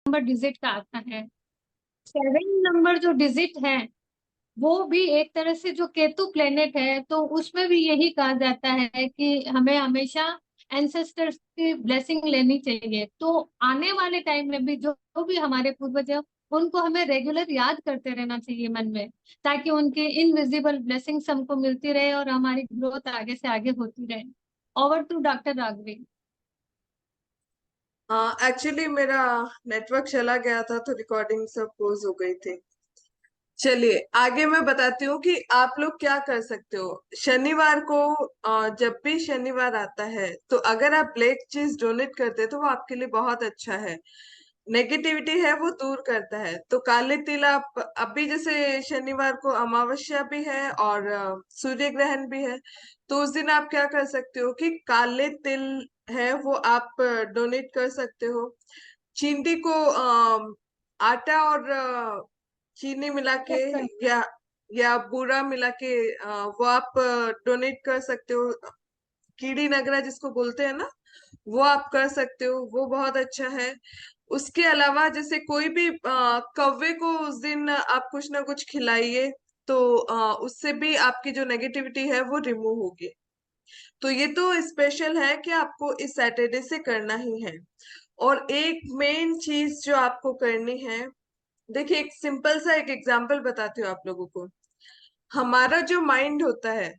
Number digit का आता है। 7 नंबर जो डिजिट है वो भी एक तरह से जो केतु प्लेनेट है, तो उसमें भी यही कहा जाता है कि हमें हमेशा एंसेस्टर्स की ब्लेसिंग लेनी चाहिए। तो आने वाले टाइम में भी जो भी हमारे पूर्वज हैं उनको हमें रेगुलर याद करते रहना चाहिए मन में, ताकि उनके इनविजिबल ब्लेसिंग्स हमको मिलती रहे और हमारी ग्रोथ आगे से आगे होती रहे। Over to doctor Raghavi. हाँ, एक्चुअली मेरा नेटवर्क चला गया था तो रिकॉर्डिंग सब पोज हो गई थी। चलिए आगे मैं बताती हूँ कि आप लोग क्या कर सकते हो। शनिवार को जब भी शनिवार आता है तो अगर आप ब्लैक चीज डोनेट करते हैं तो वो आपके लिए बहुत अच्छा है। नेगेटिविटी है वो दूर करता है। तो काले तिल आप अभी जैसे शनिवार को अमावस्या भी है और सूर्य ग्रहण भी है, तो उस दिन आप क्या कर सकते हो कि काले तिल है वो आप डोनेट कर सकते हो। चींटी को आटा और चीनी मिला के या या बूरा मिला के वो आप डोनेट कर सकते हो। कीड़ी नगरा जिसको बोलते हैं ना, वो आप कर सकते हो, वो बहुत अच्छा है। उसके अलावा जैसे कोई भी कौवे को उस दिन आप कुछ ना कुछ खिलाइए, तो उससे भी आपकी जो नेगेटिविटी है वो रिमूव होगी। तो ये तो स्पेशल है कि आपको इस सैटरडे से करना ही है। और एक मेन चीज जो आपको करनी है, देखिए एक सिंपल सा एक एग्जांपल बताती हूँ आप लोगों को। हमारा जो माइंड होता है,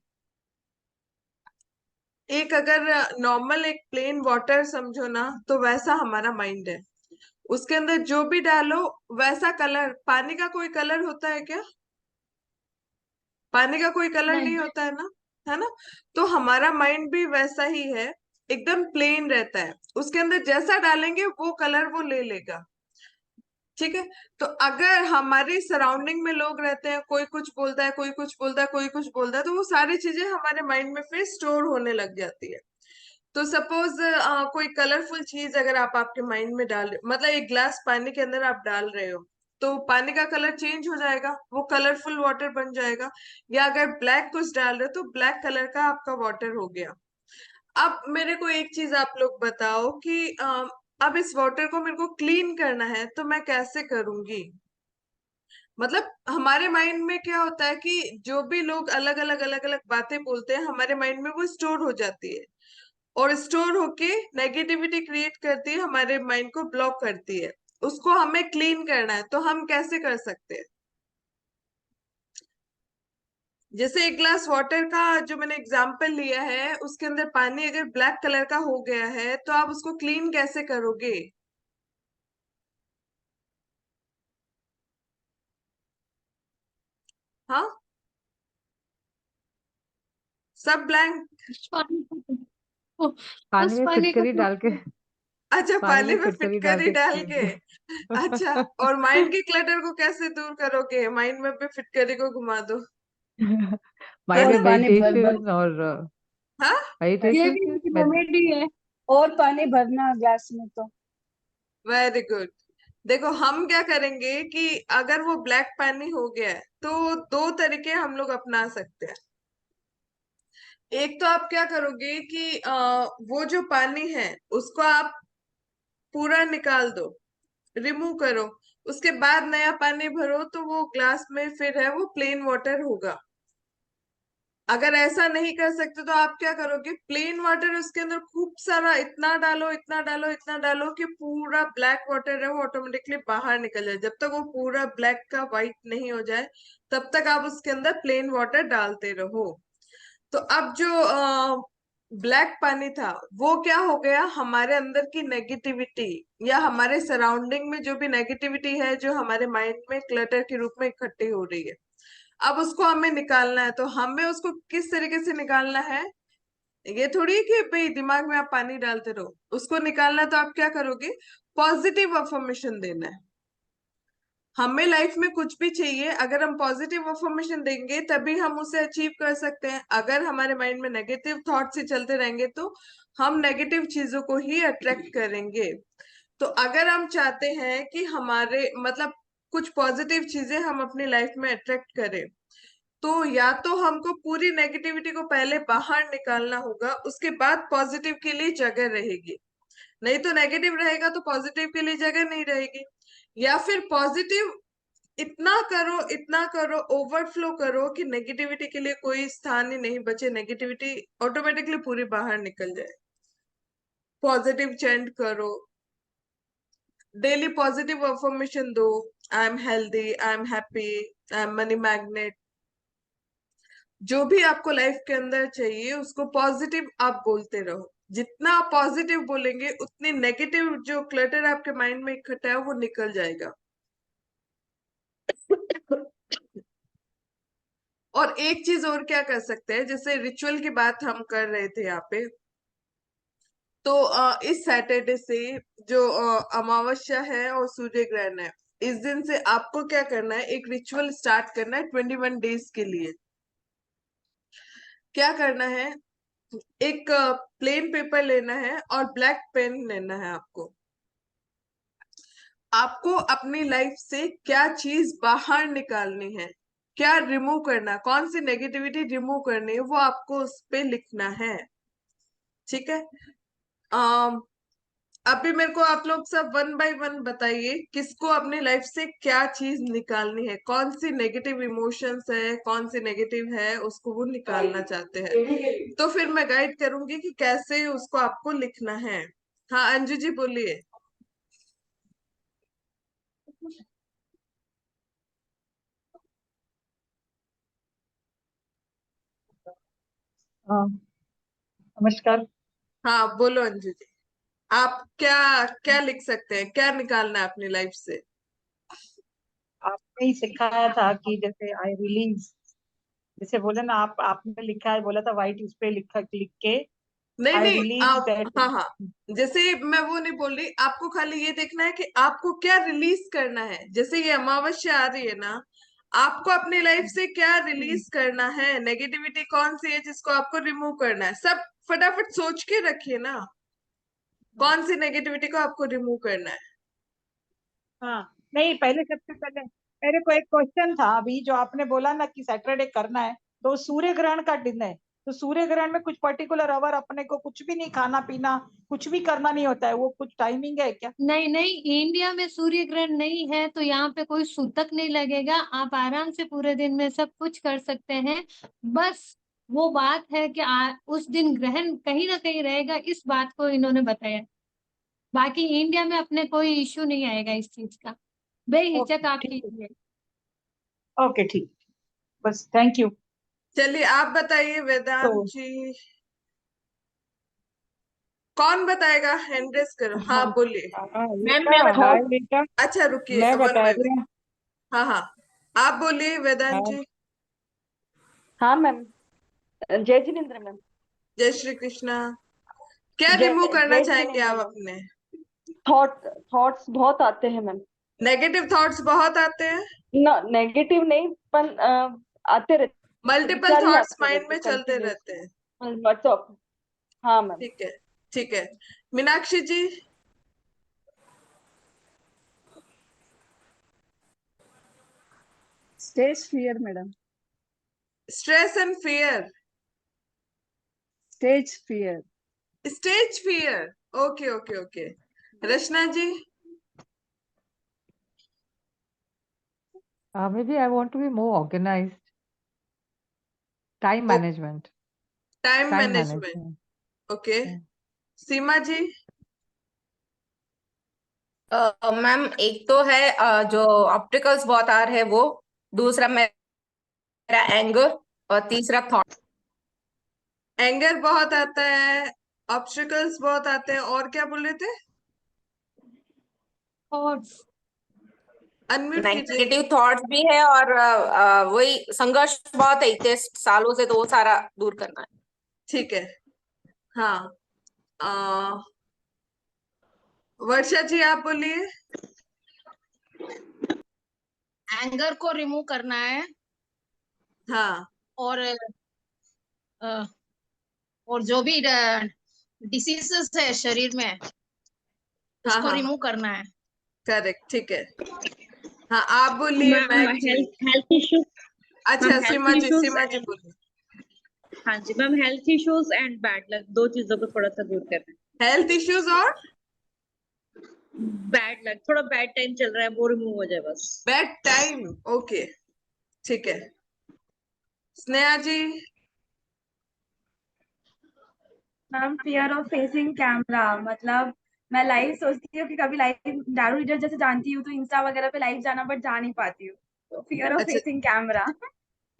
एक अगर नॉर्मल एक प्लेन वाटर समझो ना, तो वैसा हमारा माइंड है। उसके अंदर जो भी डालो वैसा कलर, पानी का कोई कलर होता है क्या? पानी का कोई कलर नहीं नहीं। होता है ना, है ना? तो हमारा माइंड भी वैसा ही है, एकदम प्लेन रहता है। उसके अंदर जैसा डालेंगे वो कलर वो ले लेगा। ठीक है। तो अगर हमारी सराउंडिंग में लोग रहते हैं, कोई कुछ बोलता है, कोई कुछ बोलता है, कोई कुछ बोलता है, तो वो सारी चीजें हमारे माइंड में फिर स्टोर होने लग जाती है। तो सपोज कोई कलरफुल चीज अगर आप आपके माइंड में डाल, मतलब एक ग्लास पानी के अंदर आप डाल रहे हो, तो पानी का कलर चेंज हो जाएगा, वो कलरफुल वाटर बन जाएगा। या अगर ब्लैक कुछ डाल रहे हो तो ब्लैक कलर का आपका वाटर हो गया। अब मेरे को एक चीज आप लोग बताओ कि अब इस वाटर को मेरे को क्लीन करना है तो मैं कैसे करूंगी? मतलब हमारे माइंड में क्या होता है कि जो भी लोग अलग अलग बातें बोलते हैं, हमारे माइंड में वो स्टोर हो जाती है और स्टोर होके नेगेटिविटी क्रिएट करती है, हमारे माइंड को ब्लॉक करती है। उसको हमें क्लीन करना है, तो हम कैसे कर सकते हैं? जैसे एक ग्लास वाटर का जो मैंने एग्जांपल लिया है, उसके अंदर पानी अगर ब्लैक कलर का हो गया है तो आप उसको क्लीन कैसे करोगे? हाँ, सब ब्लैंक। उस पानी को पानी उस में पानी फिटकरी डाल के, को अच्छा, पानी पानी में में फिटकरी डाल फिटकरी के डाल clean के। अच्छा, कर। और माइंड के क्लटर को कैसे दूर करोगे? माइंड में भी फिटकरी को घुमा दो। माइंड और में पानी भर भर मेडिटेशन और हाँ, ये मेडिटेशन भी से एक कॉमेडी है। और पानी भरना ग्लास में तो। Very good. देखो हम क्या करेंगे कि अगर वो ब्लैक पानी हो गया है तो दो तरीके हम लोग अपना सकते हैं। एक तो आप क्या करोगे कि वो जो पानी है उसको आप पूरा निकाल दो, रिमूव करो। उसके बाद नया पानी भरो तो वो ग्लास में फिर है वो प्लेन वाटर होगा। अगर ऐसा नहीं कर सकते तो आप क्या करोगे, प्लेन वाटर उसके अंदर खूब सारा इतना डालो, इतना डालो, इतना डालो कि पूरा ब्लैक वाटर है वो ऑटोमेटिकली बाहर निकल जाए। जब तक वो पूरा ब्लैक का व्हाइट नहीं हो जाए तब तक आप उसके अंदर प्लेन वाटर डालते रहो। तो अब जो ब्लैक पानी था वो क्या हो गया, हमारे अंदर की नेगेटिविटी या हमारे सराउंडिंग में जो भी नेगेटिविटी है जो हमारे माइंड में क्लटर के रूप में इकट्ठी हो रही है, अब उसको हमें निकालना है। तो हमें उसको किस तरीके से निकालना है? ये थोड़ी है कि भाई दिमाग में आप पानी डालते रहो, उसको निकालना है। तो आप क्या करोगे, पॉजिटिव अफर्मेशन देना है। हमें लाइफ में कुछ भी चाहिए, अगर हम पॉजिटिव अफर्मेशन देंगे तभी हम उसे अचीव कर सकते हैं। अगर हमारे माइंड में नेगेटिव थॉट्स ही चलते रहेंगे तो हम नेगेटिव चीजों को ही अट्रैक्ट करेंगे। तो अगर हम चाहते हैं कि हमारे मतलब कुछ पॉजिटिव चीजें हम अपनी लाइफ में अट्रैक्ट करें, तो या तो हमको पूरी नेगेटिविटी को पहले बाहर निकालना होगा, उसके बाद पॉजिटिव के लिए जगह रहेगी। नहीं तो नेगेटिव रहेगा तो पॉजिटिव के लिए जगह नहीं रहेगी। या फिर पॉजिटिव इतना करो, ओवरफ्लो करो कि नेगेटिविटी के लिए कोई स्थान ही नहीं बचे, नेगेटिविटी ऑटोमेटिकली पूरी बाहर निकल जाए। पॉजिटिव चेंट करो, डेली पॉजिटिव अफर्मेशन दो। I am healthy, I am happy, I am money magnet. जो भी आपको लाइफ के अंदर चाहिए उसको पॉजिटिव आप बोलते रहो। जितना आप पॉजिटिव बोलेंगे उतनी नेगेटिव जो क्लटर आपके माइंड में इकट्ठा है वो निकल जाएगा। और एक चीज और क्या कर सकते हैं, जैसे रिचुअल की बात हम कर रहे थे यहाँ पे, तो इस सैटरडे से जो अमावस्या है और सूर्य ग्रहण है, इस दिन से आपको क्या करना है, एक रिचुअल स्टार्ट करना है 21 डेज के लिए। क्या करना है, एक प्लेन पेपर लेना है और ब्लैक पेन लेना है। आपको अपनी लाइफ से क्या चीज बाहर निकालनी है, क्या रिमूव करना, कौन सी नेगेटिविटी रिमूव करनी है, वो आपको उस पे लिखना है। ठीक है। अम अभी मेरे को आप लोग सब वन बाय वन बताइए, किसको अपनी लाइफ से क्या चीज निकालनी है, कौन सी नेगेटिव इमोशंस है, कौन सी नेगेटिव है, उसको वो निकालना चाहते हैं। तो फिर मैं गाइड करूंगी कि कैसे उसको आपको लिखना है। हाँ अंजू जी बोलिए। हाँ, नमस्कार। हाँ बोलो अंजू जी, आप क्या क्या लिख सकते हैं, क्या निकालना है अपनी लाइफ से। आपने ही सिखाया था कि जैसे आई रिलीज, जैसे बोले ना, आपने लिखा है, बोला था व्हाइट उस पे लिखा, लिख के नहीं आई नहीं रिलीज आप, दैट। हाँ हाँ, जैसे मैं वो नहीं बोल रही, आपको खाली ये देखना है कि आपको क्या रिलीज करना है। जैसे ये अमावस्या आ रही है ना, आपको अपनी लाइफ से क्या रिलीज करना है, नेगेटिविटी कौन सी है जिसको आपको रिमूव करना है, सब फटाफट सोच के रखिए ना, कौन सी नेगेटिविटी को आपको रिमूव करना है। हाँ, नहीं, पहले सबसे पहले मेरे को एक क्वेश्चन था, अभी जो आपने बोला ना कि सैटरडे करना है, तो सूर्य ग्रहण का दिन है, तो सूर्य ग्रहण में कुछ पर्टिकुलर अवर अपने को कुछ भी नहीं खाना पीना, कुछ भी करना नहीं होता है, वो कुछ टाइमिंग है क्या? नहीं नहीं, इंडिया में सूर्य ग्रहण नहीं है तो यहाँ पे कोई सूतक नहीं लगेगा, आप आराम से पूरे दिन में सब कुछ कर सकते हैं। बस वो बात है कि उस दिन ग्रहण कहीं ना कहीं रहेगा, इस बात को इन्होंने बताया। बाकी इंडिया में अपने कोई इश्यू नहीं आएगा इस चीज का, बेहिचक ओके, आप ठीक है। कीजिए। ओके, ठीक। बस, थैंक यू। चलिए आप बताइए तो वेदांत जी, कौन बताएगा, हैंड रेस करो, हाँ हाँ, बोलिए। हाँ, मैम रीता, मैं बता हाय रीता। अच्छा रुकिए, मैं वन बता बाय रही वन। हूँ। हाँ हाँ, आप बोलिए वेदांत हाँ, जी। हाँ मैम, जय जिनेन्द्र मैम। जय श्री कृष्णा। क्या जय रिमूव करना जय चाहेंगे जिनेन्द्र आप मैम। अपने। थॉट्स बहुत आते हैं मैम। नेगेटिव थॉट्स बहुत आते हैं, ना नेगेटिव नहीं, पर आते रहते, मल्टीपल विचार ही थॉट्स आते माइंड रहते में चलते कंटिन्यूस। रहते हैं। व्हाट्सअप। हाँ मैम। ठीक है, ठीक है। Meenakshi ji. Stage fear madam. Stress and fear. Stage fear. Stage fear. Okay okay okay. Rachna ji. Maybe I want to be more organized. Time management. Time Time management. management. Okay. Yeah. Seema ji. Ma'am एक तो है जो opticals बहुत आ रहे हैं वो, दूसरा मेरा एंगर, और तीसरा थॉट। एंगर बहुत आता है, ऑब्स्टिकल्स बहुत आते हैं, और क्या बोल रहे थे, और अनम्यूट कीजिए। नेगेटिव थॉट्स भी है, और वही संघर्ष बहुत है इतने सालों से, तो वो सारा दूर करना है। ठीक है। हाँ, आ, वर्षा जी आप बोलिए। एंगर को रिमूव करना है, हाँ और अ, और जो भी डिसीजेस है शरीर में हाँ उसको हाँ रिमूव करना है। करेक्ट, ठीक है। हाँ आप बोलिए मैम मैग जी। Health health issue. अच्छा ma'am health Seema ji, issues Seema ji and, बोलिए। हाँ जी ma'am, health issues and bad luck, दो चीजों को थोड़ा सा दूर करना है। हेल्थ इश्यूज और बैड लक, थोड़ा बैड टाइम चल रहा है, वो रिमूव हो जाए बस। बैड टाइम, ओके, ठीक है। Sneha ji. Ma'am fear of facing camera, मतलब मैं लाइव सोचती हूँ कि कभी लाइव दारू रीडर जैसे जानती हूँ तो इंस्टा वगैरह पे लाइव जाना, बट जा नहीं पाती हूँ, तो फियर ऑफ अच्छा फेसिंग कैमरा।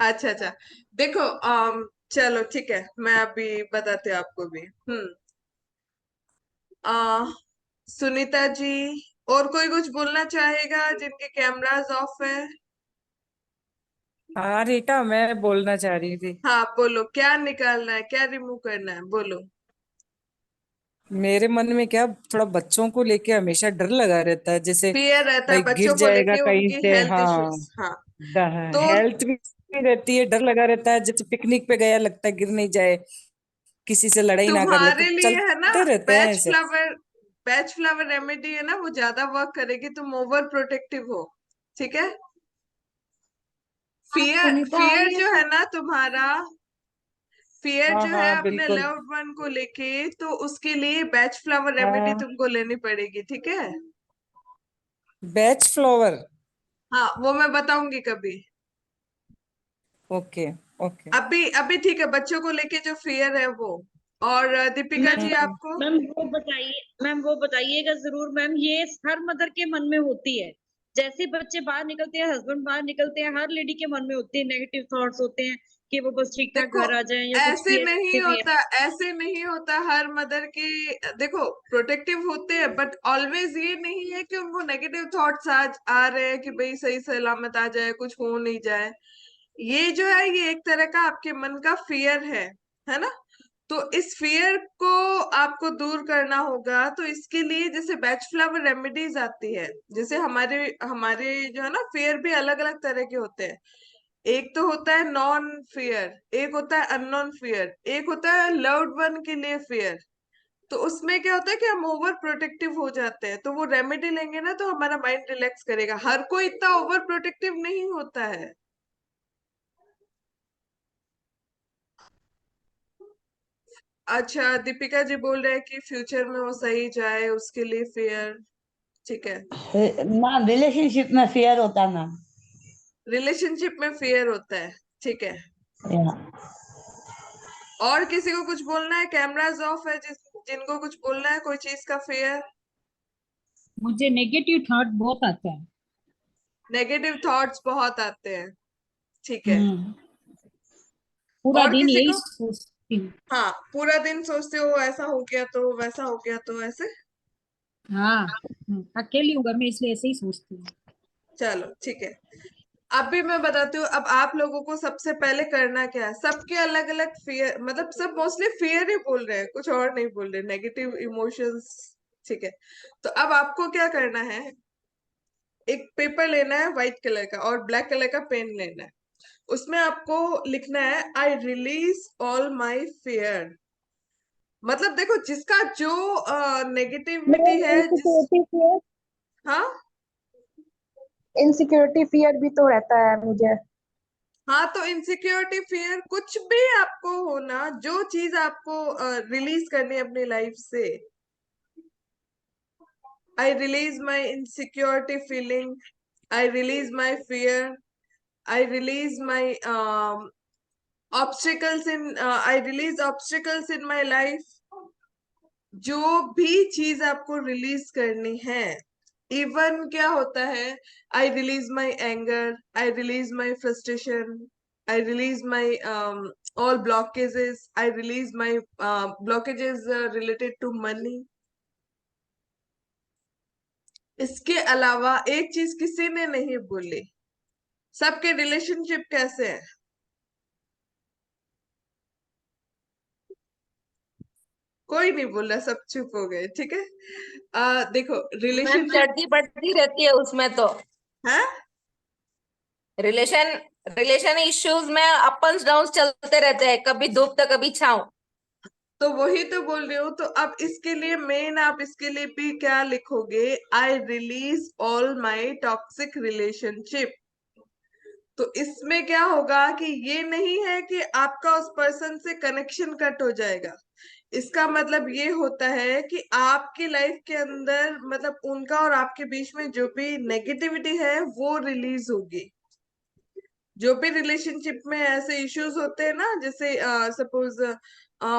अच्छा अच्छा, देखो चलो ठीक है, मैं अभी बताती हूँ आपको भी। आ, सुनीता जी, और कोई कुछ बोलना चाहेगा जिनके कैमरास ऑफ है? हाँ रीटा, मैं बोलना चाह रही थी। हाँ बोलो, क्या निकालना है, क्या रिमूव करना है, बोलो। मेरे मन में क्या, थोड़ा बच्चों को लेके हमेशा डर लगा रहता है, जैसे फियर रहता है भाई गिर बच्चों को जाएगा लेके, कहीं उनकी से। हेल्थ हाँ, इश्यूज। हाँ, तो हेल्थ भी रहती है, डर लगा रहता है, जैसे पिकनिक पे गया, लगता है गिर नहीं जाए, किसी से लड़ाई ना कर ले, तो तुम्हारे लिए है ना, चलते रहते हैं बैच ऐसे। फ्लावर, बैच फ्लावर रेमेडी है ना, वो ज्यादा वर्क करेगी, तुम ओवर प्रोटेक्टिव हो, ठीक है। फियर, सुनीता आ फियर रही है जो है क्या? ना तुम्हारा, फियर हाँ जो है हाँ अपने बिल्कुल। लव्ड वन को लेके, तो उसके लिए बैच फ्लावर रेमेडी हाँ, तुमको लेनी पड़ेगी, ठीक है। Batch flower. हाँ, वो मैं बताऊंगी कभी। Okay okay. अभी अभी ठीक है, बच्चों को लेके जो फियर है वो। और दीपिका मैम जी आपको? मैम वो बताइए, मैम वो बताइएगा जरूर मैम, ये हर मदर के मन में होती है। जैसे बच्चे बाहर निकलते हैं, हस्बैंड बाहर निकलते हैं, हर लेडी के मन में होते हैं, नेगेटिव थॉट्स होते हैं कि वो बस ठीक ठाक देखो, घर आ जाएं या कुछ ऐसे भी नहीं ऐसे भी है। होता, ऐसे नहीं होता हर मदर की। देखो, प्रोटेक्टिव होते हैं, बट ऑलवेज ये नहीं है कि उनको नेगेटिव थॉट्स आज आ रहे हैं कि भाई सही सलामत आ जाए, कुछ हो नहीं जाए। ये जो है, ये एक तरह का आपके मन का फियर है ना। तो इस फियर को आपको दूर करना होगा, तो इसके लिए जैसे बैच फ्लावर रेमेडीज आती है, जैसे हमारे हमारे जो है ना, फियर भी अलग अलग तरह के होते हैं। एक तो होता है नॉन फियर, एक होता है अननोन फियर, एक होता है लव्ड वन के लिए फियर। तो उसमें क्या होता है कि हम ओवर प्रोटेक्टिव हो जाते हैं, तो वो रेमेडी लेंगे ना तो हमारा माइंड रिलैक्स करेगा। हर कोई इतना ओवर प्रोटेक्टिव नहीं होता है। अच्छा, दीपिका जी बोल रहे हैं कि फ्यूचर में वो सही जाए, उसके लिए फेयर, ठीक है। मैम रिलेशनशिप में फेयर होता है मैम। रिलेशनशिप में फेयर होता है, ठीक है। या और किसी को कुछ बोलना है? कैमरास ऑफ है, जिनको कुछ बोलना है कोई चीज का फेयर। मुझे नेगेटिव थॉट बहुत आता है। नेगेटिव थॉट्स बहुत आते हैं, ठीक है। हम्म, पूरा और दिन किसी यही को? सोचती हूँ। हाँ, पूरा दिन सोचते हो ऐसा हो गया तो, वैसा हो गया तो, ऐसे। हाँ, अकेली हूँ घर में इसलिए ऐसे ही सोचती हूँ। चलो ठीक है। अब भी मैं बताती हूँ, अब आप लोगों को सबसे पहले करना क्या है। सबके अलग अलग फियर, मतलब सब मोस्टली फियर ही बोल रहे हैं, कुछ और नहीं बोल रहे, नेगेटिव इमोशंस, ठीक है। तो अब आपको क्या करना है, एक पेपर लेना है व्हाइट कलर का, और ब्लैक कलर का पेन लेना है। उसमें आपको लिखना है, I release all my fear. मतलब देखो, जिसका जो नेगेटिविटी मैम है, जिस, इनसिक्योरिटी फियर, हाँ इनसिक्योरिटी फियर भी तो रहता है मुझे। हाँ, तो इनसिक्योरिटी फियर, कुछ भी आपको होना, जो चीज आपको रिलीज करनी है अपनी लाइफ से। आई release my insecurity feeling, I release my fear, I release my obstacles in, I release obstacles in my life. जो भी चीज आपको रिलीज करनी है, इवन क्या होता है, I release my anger, I release my frustration, I release my all blockages, I release my blockages related to money. इसके अलावा एक चीज किसी ने नहीं बोली, सबके रिलेशनशिप कैसे है। कोई नहीं बोला, सब चुप हो गए, ठीक है। देखो, मैम रिलेशनशिप चढ़ती बढ़ती रहती है उसमें तो। है। रिलेशन रिलेशन इश्यूज में अप्स डाउन चलते रहते हैं, कभी धूप तो कभी छाँव। तो वही तो बोल रही हूँ। तो अब इसके लिए मेन आप इसके लिए भी क्या लिखोगे, I release all my toxic relationship. तो इसमें क्या होगा कि ये नहीं है कि आपका उस पर्सन से कनेक्शन कट हो जाएगा। इसका मतलब ये होता है कि आपकी लाइफ के अंदर मतलब उनका और आपके बीच में जो भी नेगेटिविटी है वो रिलीज होगी। जो भी रिलेशनशिप में ऐसे इश्यूज होते हैं ना, जैसे सपोज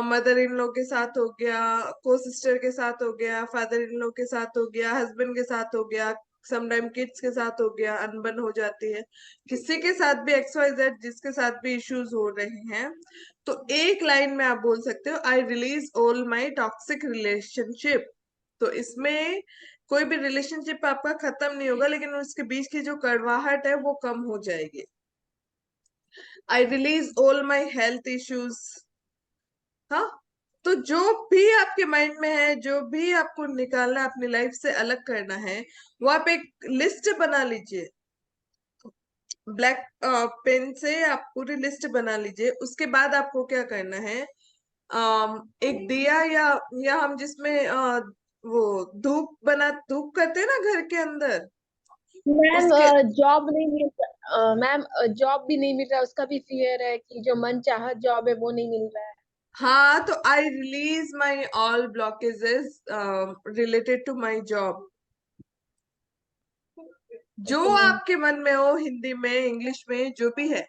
मदर इन लॉ के साथ हो गया, को सिस्टर के साथ हो गया, फादर इन लॉ के साथ हो गया, हस्बैंड के साथ हो गया, समटाइम किड्स के साथ हो गया, अनबन हो जाती है, किसी के साथ भी XYZ जिसके साथ भी इश्यूज हो रहे हैं, तो एक लाइन में आप बोल सकते हो I release all my toxic relationship. तो इसमें कोई भी रिलेशनशिप आपका खत्म नहीं होगा, लेकिन उसके बीच की जो कड़वाहट है वो कम हो जाएगी। I release all my health issues. हाँ, तो जो भी आपके माइंड में है, जो भी आपको निकालना है, अपनी लाइफ से अलग करना है, वो आप एक लिस्ट बना लीजिए। ब्लैक पेन से आप पूरी लिस्ट बना लीजिए। उसके बाद आपको क्या करना है, एक दिया या हम जिसमें वो धूप करते हैं ना घर के अंदर, मैम उसके जॉब नहीं मिल मैम जॉब भी नहीं मिल रहा है, उसका भी फियर है कि जो मन चाहा जॉब है वो नहीं मिल रहा है। हाँ, तो I release my all blockages related to my job. जो ओके मैम। आपके मन में हो, हिंदी में, इंग्लिश में, जो भी है,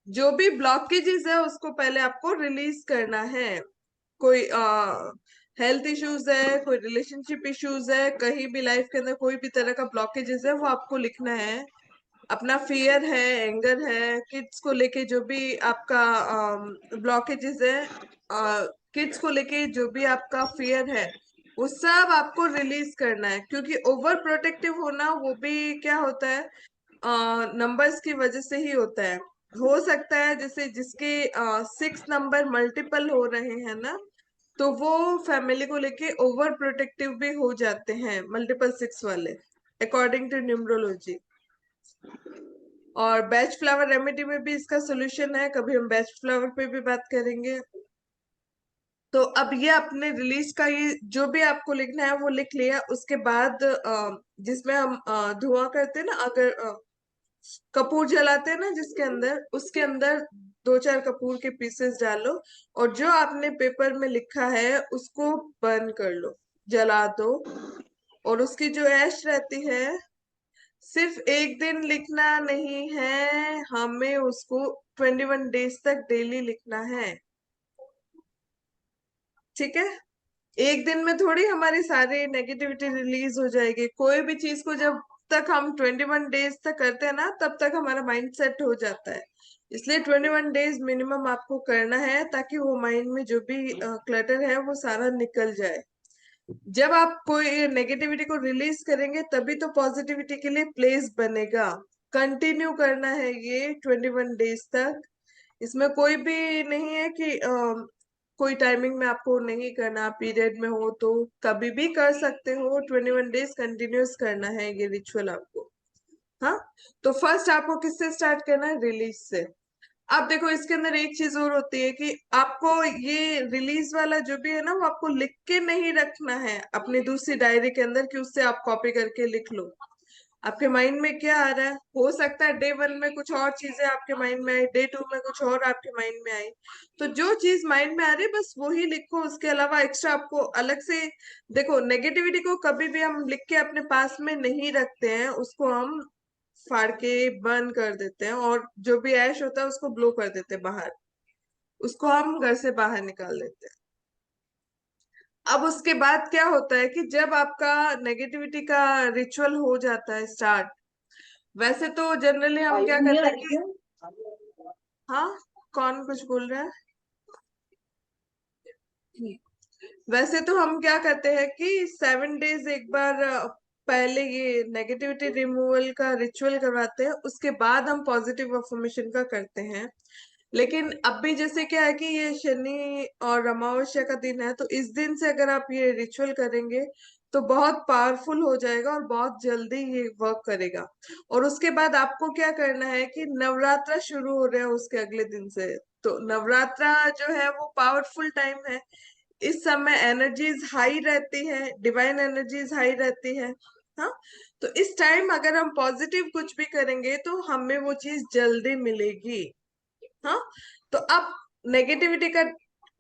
जो भी ब्लॉकेजेस है उसको पहले आपको रिलीज करना है। कोई हेल्थ इश्यूज है, कोई रिलेशनशिप इश्यूज है, कहीं भी लाइफ के अंदर कोई भी तरह का ब्लॉकेजेस है, वो आपको लिखना है। अपना फियर है, एंगर है, किड्स को लेके जो भी आपका ब्लॉकेजेस है, किड्स को लेके जो भी आपका फियर है, वो सब आपको रिलीज करना है। क्योंकि ओवर प्रोटेक्टिव होना वो भी क्या होता है, नंबर्स की वजह से ही होता है। हो सकता है जैसे जिसके 6 नंबर मल्टीपल हो रहे हैं ना, तो वो फैमिली को लेके ओवर प्रोटेक्टिव भी हो जाते हैं, मल्टीपल 6 वाले, अकॉर्डिंग टू न्यूमरोलॉजी। और बैच फ्लावर रेमेडी में भी इसका सोल्यूशन है, कभी हम बैच फ्लावर पे भी बात करेंगे। तो अब ये अपने रिलीज का ये जो भी आपको लिखना है वो लिख लिया। उसके बाद जिसमें हम धुआं करते हैं ना, अगर कपूर जलाते हैं ना जिसके अंदर, उसके अंदर 2-4 कपूर के पीसेस डालो, और जो आपने पेपर में लिखा है उसको बर्न कर लो, जला दो। और उसकी जो ऐश रहती है, सिर्फ एक दिन लिखना नहीं है, हमें उसको 21 डेज तक डेली लिखना है। ठीक है, एक दिन में थोड़ी हमारी सारी नेगेटिविटी रिलीज हो जाएगी। कोई भी चीज को जब तक हम 21 डेज तक करते हैं ना, तब तक हमारा माइंड सेट हो जाता है। इसलिए 21 डेज मिनिमम आपको करना है, ताकि वो माइंड में जो भी क्लटर है वो सारा निकल जाए। जब आप कोई नेगेटिविटी को रिलीज करेंगे तभी तो पॉजिटिविटी के लिए प्लेस बनेगा। कंटिन्यू करना है ये 21 डेज तक। इसमें कोई भी नहीं है कि कोई टाइमिंग में आपको नहीं करना, पीरियड में हो तो कभी भी कर सकते हो। 21 डेज कंटिन्यूस करना है ये रिचुअल आपको। हाँ, तो फर्स्ट आपको किससे स्टार्ट करना है, रिलीज से। अब देखो इसके अंदर एक चीज और होती है कि आपको ये रिलीज वाला जो भी है ना, वो आपको लिख के नहीं रखना है अपनी दूसरी डायरी के अंदर कि उससे आप कॉपी करके लिख लो। आपके माइंड में क्या आ रहा है, हो सकता है डे 1 में कुछ और चीजें आपके माइंड में आई, डे 2 में कुछ और आपके माइंड में आई। तो जो चीज माइंड में आ रही है बस वो ही लिखो, उसके अलावा एक्स्ट्रा आपको अलग से। देखो नेगेटिविटी को कभी भी हम लिख के अपने पास में नहीं रखते हैं, उसको हम फाड़ के बर्न कर देते हैं, और जो भी ऐश होता है उसको ब्लो कर देते हैं बाहर, उसको हम घर से बाहर निकाल देते हैं। अब उसके बाद क्या होता है कि जब आपका नेगेटिविटी का रिचुअल हो जाता है स्टार्ट, वैसे तो जनरली हम क्या करते हैं कि, हाँ, कौन कुछ बोल रहा है? वैसे तो हम क्या करते हैं कि 7 डेज एक बार पहले ये नेगेटिविटी रिमूवल का रिचुअल करवाते हैं, उसके बाद हम पॉजिटिव अफर्मेशन का करते हैं। लेकिन अभी जैसे क्या है कि ये शनि और अमावस्या का दिन है, तो इस दिन से अगर आप ये रिचुअल करेंगे तो बहुत पावरफुल हो जाएगा और बहुत जल्दी ये वर्क करेगा। और उसके बाद आपको क्या करना है कि नवरात्रा शुरू हो रहे हैं उसके अगले दिन से, तो नवरात्रा जो है वो पावरफुल टाइम है। इस समय एनर्जीज हाई रहती है, डिवाइन एनर्जीज हाई रहती है। हाँ, तो इस टाइम अगर हम पॉजिटिव कुछ भी करेंगे तो हमें वो चीज जल्दी मिलेगी। हाँ, तो अब नेगेटिविटी का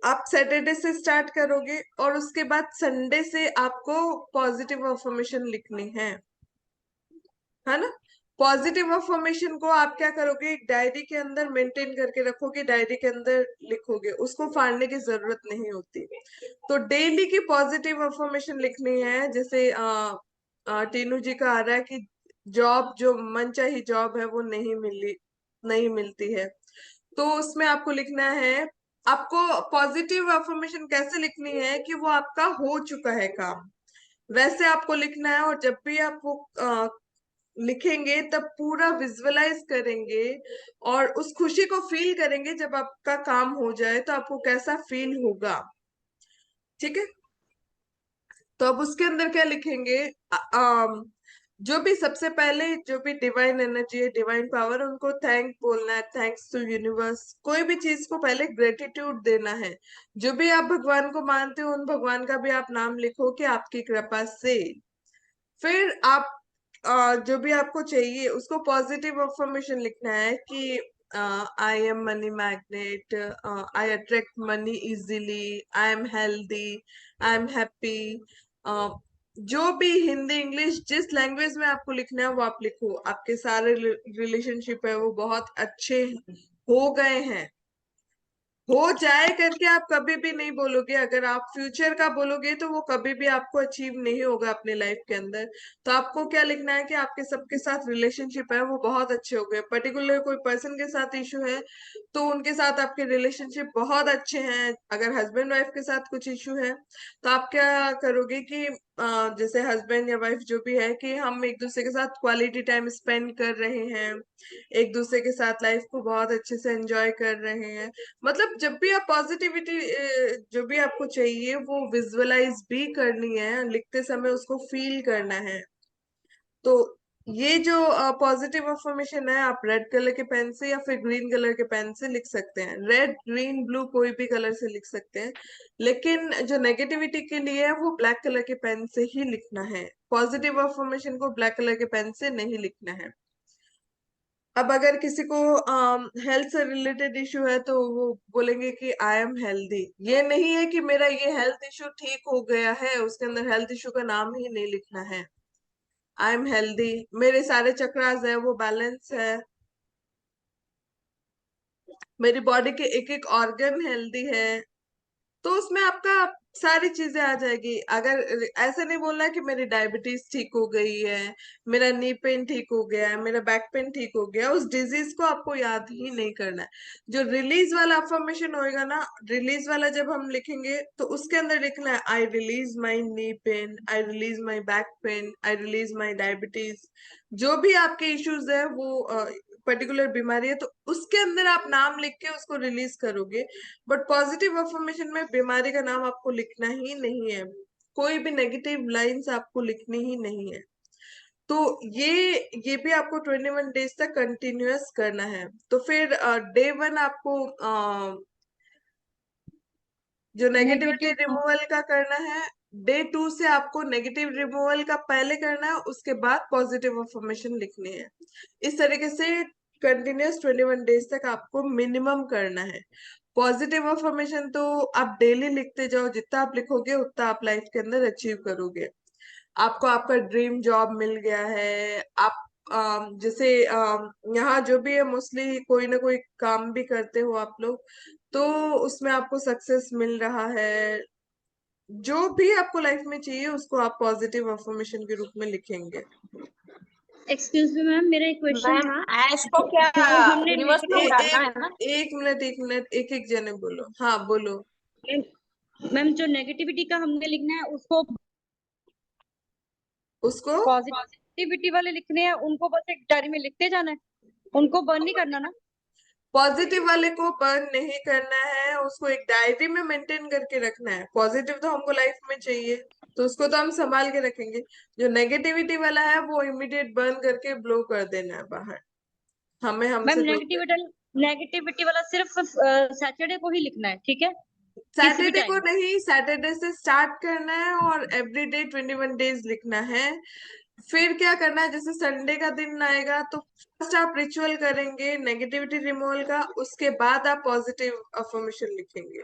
आप सैटरडे से स्टार्ट करोगे और उसके बाद संडे से आपको पॉजिटिव अफर्मेशन लिखनी है ना। पॉजिटिव अफर्मेशन को आप क्या करोगे, एक डायरी के अंदर मेंटेन करके रखोगे, डायरी के अंदर लिखोगे, उसको फाड़ने की जरूरत नहीं होती। तो डेली की पॉजिटिव अफर्मेशन लिखनी है। जैसे टीनू जी का आ रहा है कि जॉब, जो मनचाही जॉब है वो नहीं मिलती है, तो उसमें आपको लिखना है, आपको पॉजिटिव अफर्मेशन कैसे लिखनी है कि वो आपका हो चुका है काम, वैसे आपको लिखना है। और जब भी आप वो लिखेंगे तब पूरा विजुअलाइज करेंगे और उस खुशी को फील करेंगे। जब आपका काम हो जाए तो आपको कैसा फील होगा, ठीक है। तो अब उसके अंदर क्या लिखेंगे, जो भी सबसे पहले जो भी डिवाइन एनर्जी है, डिवाइन पावर, उनको थैंक बोलना है, थैंक्स टू यूनिवर्स। कोई भी चीज को पहले ग्रेटिट्यूड देना है। जो भी आप भगवान को मानते हो उन भगवान का भी आप नाम लिखो कि आपकी कृपा से। फिर आप जो भी आपको चाहिए उसको पॉजिटिव अफर्मेशन लिखना है कि I am money magnet, I attract money easily, I am healthy, I am happy. जो भी हिंदी इंग्लिश जिस लैंग्वेज में आपको लिखना है वो आप लिखो। आपके सारे रिलेशनशिप है वो बहुत अच्छे हो गए हैं, हो जाए करके आप कभी भी नहीं बोलोगे। अगर आप फ्यूचर का बोलोगे तो वो कभी भी आपको अचीव नहीं होगा अपने लाइफ के अंदर। तो आपको क्या लिखना है कि आपके सबके साथ रिलेशनशिप है वो बहुत अच्छे हो गए। पर्टिकुलर कोई पर्सन के साथ इशू है तो उनके साथ आपके रिलेशनशिप बहुत अच्छे हैं। अगर हस्बैंड वाइफ के साथ कुछ इशू है तो आप क्या करोगे कि जैसे हस्बैंड या वाइफ जो भी है कि हम एक दूसरे के साथ क्वालिटी टाइम स्पेंड कर रहे हैं, एक दूसरे के साथ लाइफ को बहुत अच्छे से एंजॉय कर रहे हैं। मतलब जब भी आप पॉजिटिविटी, जो भी आपको चाहिए वो विजुअलाइज भी करनी है, लिखते समय उसको फील करना है। तो ये जो पॉजिटिव अफर्मेशन है आप रेड कलर के पेन से या फिर ग्रीन कलर के पेन से लिख सकते हैं। रेड, ग्रीन, ब्लू कोई भी कलर से लिख सकते हैं, लेकिन जो नेगेटिविटी के लिए है वो ब्लैक कलर के पेन से ही लिखना है। पॉजिटिव अफर्मेशन को ब्लैक कलर के पेन से नहीं लिखना है। अब अगर किसी को हेल्थ से रिलेटेड इशू है तो वो बोलेंगे कि आई एम हेल्दी। ये नहीं है कि मेरा ये हेल्थ इशू ठीक हो गया है, उसके अंदर हेल्थ इशू का नाम ही नहीं लिखना है। आई एम हेल्दी, मेरे सारे चक्रास है वो बैलेंस है, मेरी बॉडी के एक एक ऑर्गन हेल्दी है। तो उसमें आपका सारी चीजें आ जाएगी। अगर ऐसे नहीं बोलना है कि मेरी डायबिटीज ठीक हो गई है, मेरा नी पेन ठीक हो गया है, मेरा बैक पेन ठीक हो गया, उस डिजीज को आपको याद ही नहीं करना है। जो रिलीज वाला अफर्मेशन होएगा ना, रिलीज वाला जब हम लिखेंगे तो उसके अंदर लिखना है I release my knee pain, I release my back pain, I release my diabetes. जो भी आपके इश्यूज है वो पर्टिकुलर बीमारी है तो उसके अंदर आप नाम लिख के उसको रिलीज करोगे। बट पॉजिटिव अफर्मेशन में बीमारी का नाम आपको लिखना ही नहीं है, कोई भी नेगेटिव लाइंस आपको लिखनी ही नहीं है। तो ये भी आपको 21 डेज तक कंटिन्यूअस करना है। तो फिर डे 1 आपको जो नेगेटिविटी रिमूवल का करना है, डे 2 से आपको नेगेटिव रिमूवल का पहले करना है, उसके बाद पॉजिटिव अफर्मेशन लिखनी है। इस तरीके से कंटिन्यूअस 21 डेज तक आपको मिनिमम करना है। पॉजिटिव अफर्मेशन तो आप डेली लिखते जाओ, जितना आप लिखोगे उतना आप लाइफ के अंदर अचीव करोगे। आपको आपका ड्रीम जॉब मिल गया है, आप जैसे यहाँ जो भी है मोस्टली कोई ना कोई काम भी करते हो आप लोग, तो उसमें आपको सक्सेस मिल रहा है। जो भी आपको लाइफ में चाहिए उसको आप पॉजिटिव अफर्मेशन के रूप में लिखेंगे। एक्सक्यूज मी मैम, मेरा एक क्वेश्चन मैम था। ऐश को क्या जो हमने यूनिवर्स में उड़ाना है ना? एक मिनट, एक एक जने बोलो। हाँ बोलो। मैम जो नेगेटिविटी का हमने लिखना है उसको पॉजिटिविटी वाले लिखने हैं, उनको बस एक डायरी में लिखते जाना है, उनको बर्न नहीं करना ना? पॉजिटिव वाले को बर्न नहीं करना है, उसको एक डायरी में मेंटेन करके रखना है। पॉजिटिव तो हमको लाइफ में चाहिए तो उसको तो हम संभाल के रखेंगे। जो नेगेटिविटी वाला है वो इमीडिएट बर्न करके ब्लो कर देना है बाहर। हमें मैम हमसे नेगेटिविटी वाला सिर्फ सैटरडे को ही लिखना है, ठीक है? किसी भी सैटरडे को टाइम। नहीं, सैटरडे से स्टार्ट करना है और एवरीडे 21 डेज लिखना है। फिर क्या करना है, जैसे संडे का दिन आएगा तो फर्स्ट आप रिचुअल करेंगे नेगेटिविटी रिमूवल का, उसके बाद आप पॉजिटिव अफर्मेशन लिखेंगे।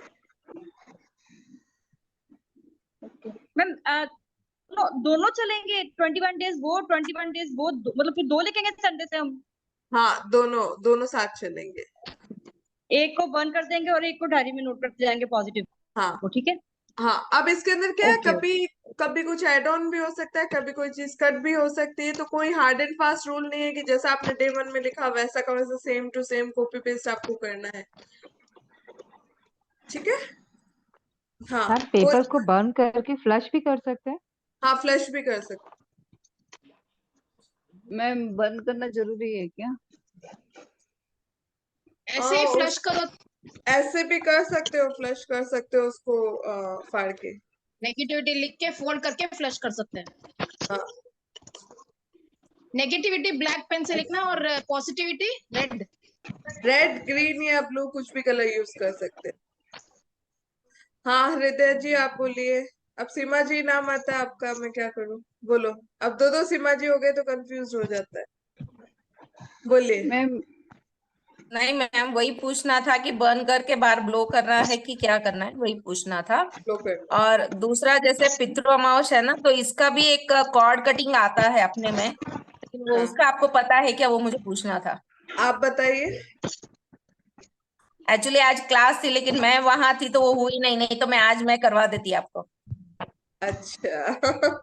मैम दोनों चलेंगे, 21 डेज वो 21 डेज वो, मतलब फिर 2 लिखेंगे संडे से हम। हाँ, दोनों दोनों साथ चलेंगे। एक को बंद कर देंगे और एक को डायरी में नोट करते जाएंगे पॉजिटिव हाँ को, ठीक है। हाँ, अब इसके अंदर क्या है, ओके कभी कभी कुछ एड ऑन भी हो सकता है, कभी कोई चीज कट भी हो सकती है, तो कोई हार्ड एंड फास्ट रूल नहीं है कि जैसा आपने डे 1 में लिखा वैसा का वैसा same to same copy paste आपको करना है। ठीक है। हाँ मैम पेपर को बर्न करके फ्लश भी कर सकते हैं। हाँ, फ्लश भी कर सकते। मैम बंद करना जरूरी है क्या? ऐसे ही फ्लश करो। ऐसे भी कर सकते हो, फ्लश कर सकते हो उसको फाड़ के। नेगेटिविटी लिख के फोल्ड करके फ्लश कर सकते हैं। हाँ, नेगेटिविटी ब्लैक पेन से लिखना और पॉजिटिविटी रेड। रेड, ग्रीन या ब्लू कुछ भी कलर यूज कर सकते हैं। हाँ हृदय जी, आप बोलिए। अब सीमा जी नाम आता है आपका, मैं क्या करूं? बोलो। अब दो दो सीमा जी हो गए तो कंफ्यूज हो जाता है। बोलिए। मैम नहीं मैम, वही पूछना था कि बर्न करके बार ब्लो करना है कि क्या करना है, वही पूछना था। और दूसरा, जैसे पितृ अमावस है ना, तो इसका भी एक कॉर्ड कटिंग आता है अपने में, लेकिन वो उसका आपको पता है क्या, वो मुझे पूछना था। आप बताइए। एक्चुअली आज क्लास थी लेकिन मैं वहां थी तो वो हुई नहीं, नहीं तो मैं आज मैं करवा देती आपको। अच्छा अब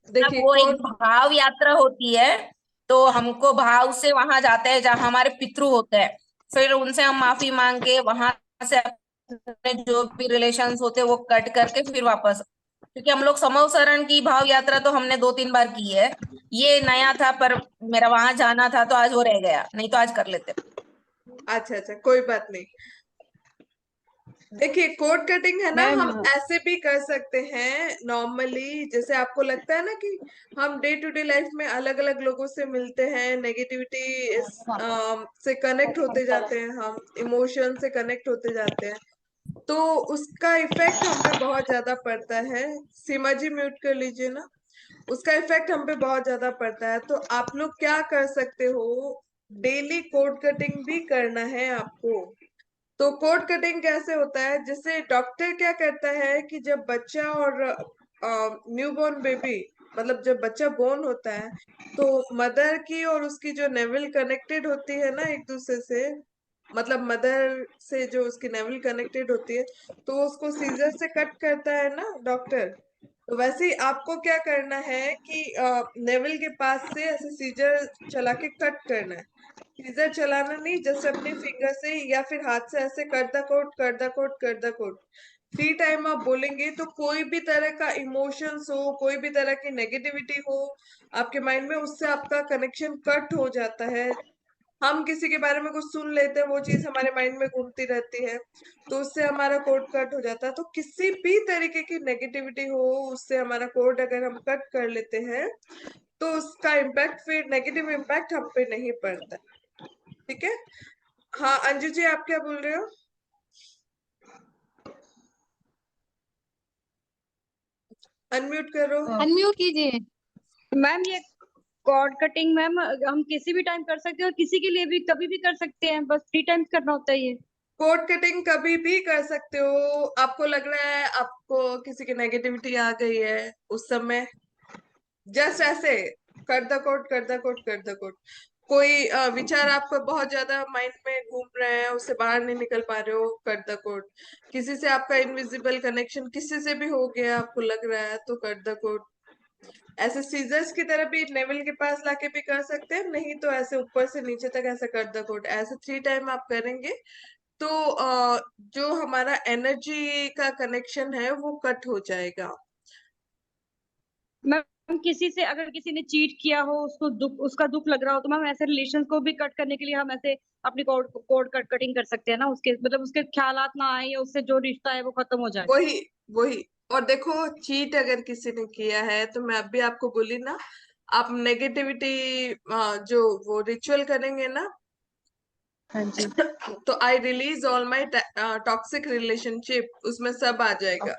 देखिए वो एक कौन। भाव यात्रा होती है, तो हमको भाव से वहां जाते हैं जहाँ हमारे पितृ होते हैं, फिर उनसे हम माफी मांग के वहां से अपने जो भी रिलेशंस होते हैं वो कट करके फिर वापस, क्योंकि हम लोग समवसरण की भाव यात्रा तो हमने 2-3 बार की है। ये नया था पर मेरा वहां जाना था तो आज वो रह गया, नहीं तो आज कर लेते। अच्छा अच्छा, कोई बात नहीं। देखिए कोड कटिंग है ना, हम ऐसे भी कर सकते हैं नॉर्मली, जैसे आपको लगता है ना कि हम डे टू डे लाइफ में अलग अलग लोगों से मिलते हैं, नेगेटिविटी से कनेक्ट होते जाते हैं, हम इमोशन से कनेक्ट होते जाते हैं, तो उसका इफेक्ट हम पे बहुत ज्यादा पड़ता है। सीमा जी म्यूट कर लीजिए ना। उसका इफेक्ट हम पे बहुत ज्यादा पड़ता है, तो आप लोग क्या कर सकते हो, डेली कोड कटिंग भी करना है आपको। तो कोड कटिंग कैसे होता है, जैसे डॉक्टर क्या करता है कि जब बच्चा और न्यूबॉर्न बेबी, मतलब जब बच्चा बोर्न होता है, तो मदर की और उसकी जो नेवल कनेक्टेड होती है ना एक दूसरे से, मतलब मदर से जो उसकी नेवल कनेक्टेड होती है, तो वो उसको सीजर से कट करता है ना डॉक्टर। तो वैसे ही आपको क्या करना है कि नेवल के पास से ऐसे सीजर चला के कट करना है। सीजर चलाना नहीं, जस्ट अपने फिंगर से या फिर हाथ से ऐसे कर द कोट, कर द कोट, कर द कोट। 3 टाइम आप बोलेंगे तो कोई भी तरह का इमोशंस हो, कोई भी तरह की नेगेटिविटी हो आपके माइंड में, उससे आपका कनेक्शन कट हो जाता है। हम किसी के बारे में कुछ सुन लेते हैं, वो चीज हमारे माइंड में घूमती रहती है, तो उससे हमारा कोड कट हो जाता है। तो किसी भी तरीके की नेगेटिविटी हो, उससे हमारा कोड अगर हम कट कर लेते हैं तो उसका इम्पैक्ट, फिर नेगेटिव इम्पैक्ट हम पे नहीं पड़ता। ठीक है। हाँ अंजू जी, आप क्या बोल रहे हो? अनम्यूट करो। अनम्यूट कीजिए। मैम ये कॉर्ड कटिंग मैम हम किसी भी टाइम कर सकते हैं और किसी के लिए भी कभी भी कर सकते हैं, बस 3 टाइम्स करना होता है ये। कोड कटिंग कभी भी कर सकते हो। आपको लग रहा है आपको किसी की नेगेटिविटी आ गई है, उस समय जस्ट ऐसे कर द कोड, कर द कोड, कर द कोड। कोई विचार आपको बहुत ज्यादा माइंड में घूम रहे हैं, उससे बाहर नहीं निकल पा रहे हो, कर द कोड। किसी से आपका इनविजिबल कनेक्शन किसी से भी हो गया, आपको लग रहा है, तो कर द कोड। ऐसे सीजर्स की तरह भी नेवल के पास लाके भी कर सकते हैं, नहीं तो ऐसे ऊपर से नीचे तक ऐसे कर द कोड, ऐसे 3 टाइम आप करेंगे तो जो हमारा एनर्जी का कनेक्शन है वो कट हो जाएगा। मैम किसी से अगर किसी ने चीट किया हो, उसको दुख, उसका दुख लग रहा हो, तो मैम ऐसे रिलेशन को भी कट करने के लिए हम ऐसे अपनी कोड कट कटिंग कर सकते हैं ना, उसके मतलब उसके ख्यालात ना आए या उससे जो रिश्ता है वो खत्म हो जाए। वही वही। और देखो चीट अगर किसी ने किया है, तो मैं अभी आपको बोली ना, आप नेगेटिविटी जो वो रिचुअल करेंगे ना, हाँ जी। तो I release all my toxic relationship, उसमें सब आ जाएगा।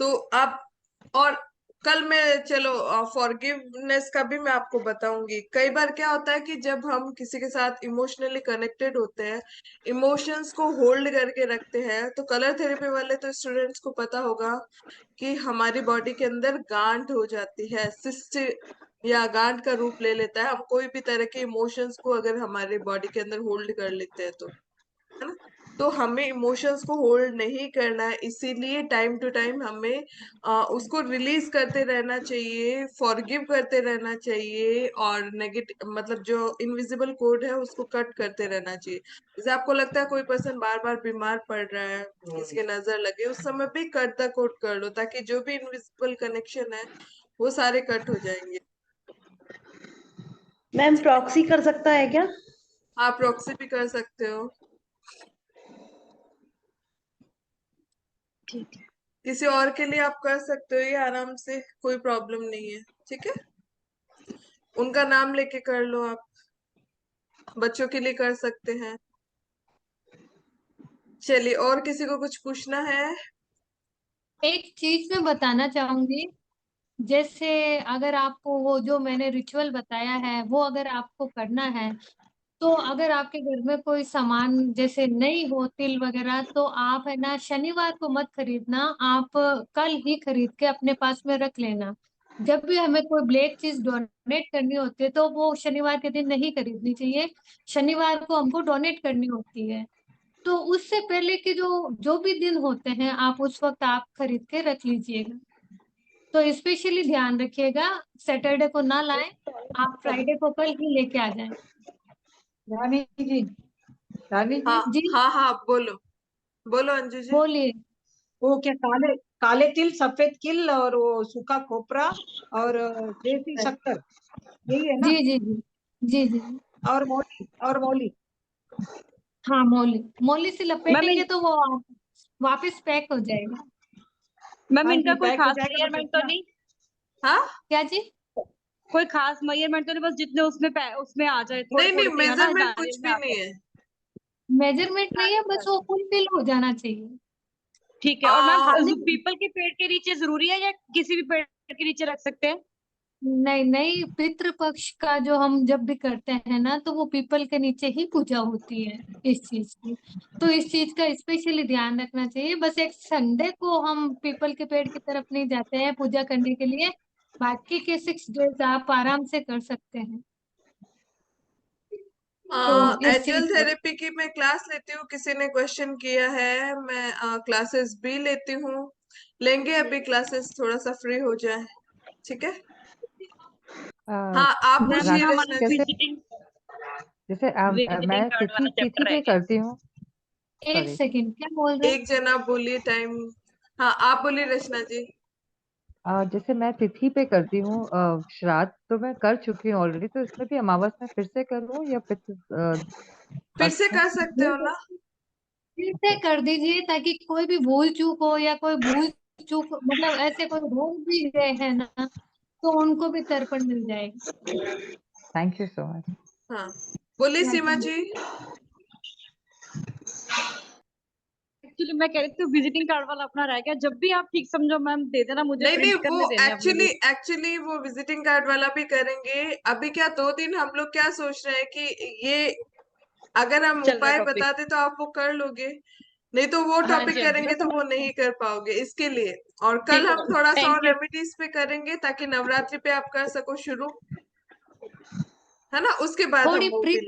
तो आप, और कल मैं चलो फॉरगिवनेस का भी मैं आपको बताऊंगी। कई बार क्या होता है कि जब हम किसी के साथ इमोशनली कनेक्टेड होते हैं, इमोशंस को होल्ड करके रखते हैं, तो कलर थेरेपी वाले तो स्टूडेंट्स को पता होगा कि हमारी बॉडी के अंदर गांठ हो जाती है, सिस्ट या गांठ का रूप ले लेता है। हम कोई भी तरह के इमोशंस को अगर हमारे बॉडी के अंदर होल्ड कर लेते हैं तो, है ना? तो हमें इमोशंस को होल्ड नहीं करना है, इसीलिए टाइम टू टाइम हमें उसको रिलीज करते रहना चाहिए, फॉरगिव करते रहना चाहिए, और नेगेटिव मतलब जो इनविजिबल कोड है उसको कट करते रहना चाहिए। जैसे आपको लगता है कोई पर्सन बार बार बीमार पड़ रहा है, किसी की नजर लगे, उस समय भी कट द कोड कर लो, ताकि जो भी इनविजिबल कनेक्शन है वो सारे कट हो जाएंगे। मैम प्रॉक्सी कर सकता है क्या? आप प्रॉक्सी भी कर सकते हो। ठीक है। किसी और के लिए आप कर सकते हो, ये आराम से, कोई प्रॉब्लम नहीं है। ठीक है, उनका नाम लेके कर लो आप। बच्चों के लिए कर सकते हैं। चलिए, और किसी को कुछ पूछना है? एक चीज मैं बताना चाहूंगी। जैसे अगर आपको वो जो मैंने रिचुअल बताया है वो अगर आपको करना है, तो अगर आपके घर में कोई सामान जैसे नहीं हो, तिल वगैरह, तो आप है ना शनिवार को मत खरीदना, आप कल ही खरीद के अपने पास में रख लेना। जब भी हमें कोई ब्लैक चीज डोनेट करनी होती है तो वो शनिवार के दिन नहीं खरीदनी चाहिए, शनिवार को हमको डोनेट करनी होती है। तो उससे पहले के जो जो भी दिन होते हैं आप उस वक्त आप खरीद के रख लीजिएगा। तो स्पेशली ध्यान रखिएगा, सैटरडे को ना लाएं, आप फ्राइडे को कल ही लेके आ जाएं। रानी जी, रानी जी, हाँ जी हाँ हाँ, बोलो बोलो अंजू जी। बोलिए। वो क्या काले काले तिल, सफेद तिल और वो सूखा खोपरा और देसी शक्कर, यही है ना? जी जी जी जी जी। और मौली। हाँ मोली, मोली से मैम लपेटेंगे तो वो वापस पैक हो जाएगा। मैम हाँ इनका जी, कोई पैक हो खास जाएगा, बस मेजरमेंट तो इतना। नहीं? हाँ, क्या जी? कोई खास मेजरमेंट तो नहीं, बस जितने उसमें आ जाए, थोड़े नहीं नहीं, थोड़े से, है ना, मेजरमेंट कुछ नारियल में भी आ नहीं जाए। है। मेजरमेंट नहीं है, बस वो फुलफिल हो जाना चाहिए। ठीक है। और मैम खाली पीपल के पेड़ के नीचे जरूरी है या किसी भी पेड़ के नीचे रख सकते हैं? नहीं नहीं, पितृपक्ष का जो हम जब भी करते हैं ना, तो वो पीपल के नीचे ही पूजा होती है इस चीज की। तो इस चीज का स्पेशली ध्यान रखना चाहिए। बस एक संडे को हम पीपल के पेड़ की तरफ नहीं जाते हैं पूजा करने के लिए, बाकी के 6 डेज आप आराम से कर सकते हैं। तो इस एजुअल चीज को थेरेपी की मैं क्लास लेती हूँ, किसी ने क्वेश्चन किया है, मैं क्लासेस भी लेती हूँ। लेंगे अभी क्लासेस, थोड़ा सा फ्री हो जाए। ठीक है, हाँ आप मैम पूछिए रानी हमारा रचना जी। कैसे, विजिटिंग जैसे विजिटिंग मैं कार्ड तिथि वाला तिथि चैप्टर रह पे गया। करती हूँ। एक सॉरी, सेकंड, क्या बोल रहे हैं? एक जना बोलिए, टाइम। हाँ, आप बोलिए रचना जी। जैसे मैं तिथि पे करती हूँ, श्राद्ध तो मैं कर चुकी हूँ ऑलरेडी, तो इसमें भी अमावस में फिर से करूँ या पितृ फिर पक्ष से में? कर सकते हो ना। फिर से कर दीजिए, ताकि कोई भी भूल चूक हो या कोई भूल चूक मतलब ऐसे कोई भूल भी गए हैं ना, तो उनको भी तर्पण मिल जाएगा। Thank you so much. हाँ, बोलिए सीमा वेलकम। जी। एक्चुअली मैं कह रही थी विजिटिंग कार्ड वाला अपना रह गया, जब भी आप ठीक समझो मैम दे देना, मुझे नहीं नहीं, प्रिंट वो करने देने हैं अपने एक्चुअली लिए। एक्चुअली वो विजिटिंग कार्ड वाला भी करेंगे। अभी क्या 2 दिन हम लोग क्या सोच रहे हैं कि ये अगर हम चल रहा उपाय टॉपिक। बता दे तो आप वो कर लोगे, नहीं तो वो हाँ टॉपिक जी, हाँ जी, करेंगे मैं तो वो समझ गई। नहीं कर पाओगे, इसके लिए। और कल ठीक है हम मैम, थोड़ा सा और थैंक यू। रेमेडीज पे करेंगे, ताकि नवरात्रि पे आप कर सको शुरू, है ना, उसके बाद हम थोड़ी वो प्री भी